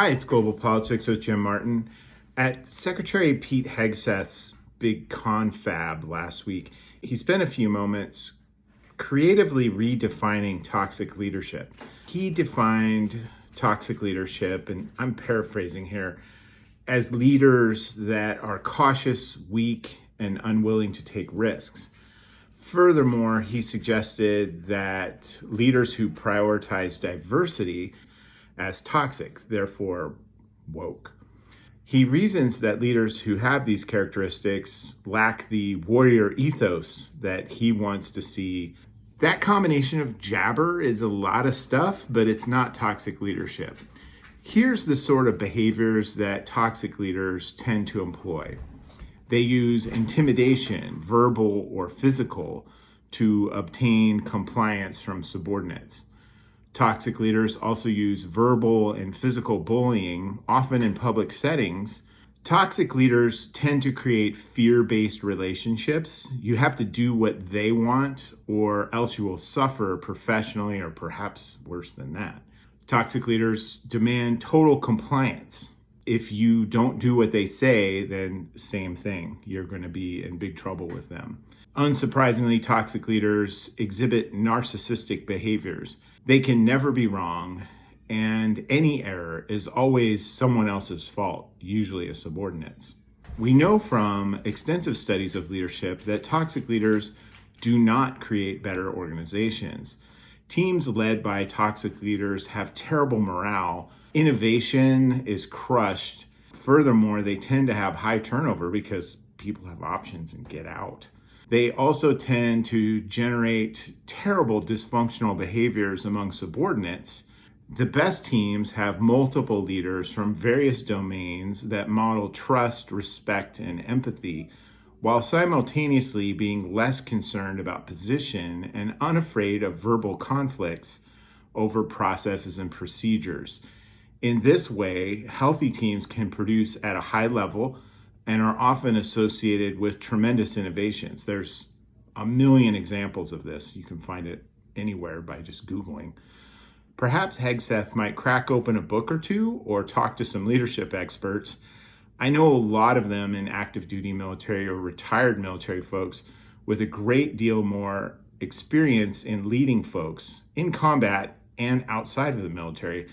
Hi, it's Global Politics with Jim Martin. At Secretary Pete Hegseth's big confab last week, he spent a few moments creatively redefining toxic leadership. He defined toxic leadership, and I'm paraphrasing here, as leaders that are cautious, weak, and unwilling to take risks. Furthermore, he suggested that leaders who prioritize diversity as toxic, therefore woke. He reasons that leaders who have these characteristics lack the warrior ethos that he wants to see. That combination of jabber is a lot of stuff, but it's not toxic leadership. Here's the sort of behaviors that toxic leaders tend to employ. They use intimidation, verbal or physical, to obtain compliance from subordinates. Toxic leaders also use verbal and physical bullying, often in public settings. Toxic leaders tend to create fear-based relationships. You have to do what they want, or else you will suffer professionally, or perhaps worse than that. Toxic leaders demand total compliance. If you don't do what they say, then same thing. You're going to be in big trouble with them. Unsurprisingly, toxic leaders exhibit narcissistic behaviors. They can never be wrong, and any error is always someone else's fault, usually a subordinate's. We know from extensive studies of leadership that toxic leaders do not create better organizations. Teams led by toxic leaders have terrible morale. Innovation is crushed. Furthermore, they tend to have high turnover because people have options and get out. They also tend to generate terrible dysfunctional behaviors among subordinates. The best teams have multiple leaders from various domains that model trust, respect, and empathy, while simultaneously being less concerned about position and unafraid of verbal conflicts over processes and procedures. In this way, healthy teams can produce at a high level and are often associated with tremendous innovations. There's a million examples of this. You can find it anywhere by just Googling. Perhaps Hegseth might crack open a book or two or talk to some leadership experts. I know a lot of them in active duty military or retired military folks with a great deal more experience in leading folks in combat and outside of the military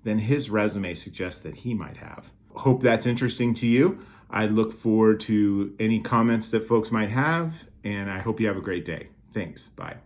than his resume suggests that he might have. Hope that's interesting to you. I look forward to any comments that folks might have, and I hope you have a great day. Thanks. Bye.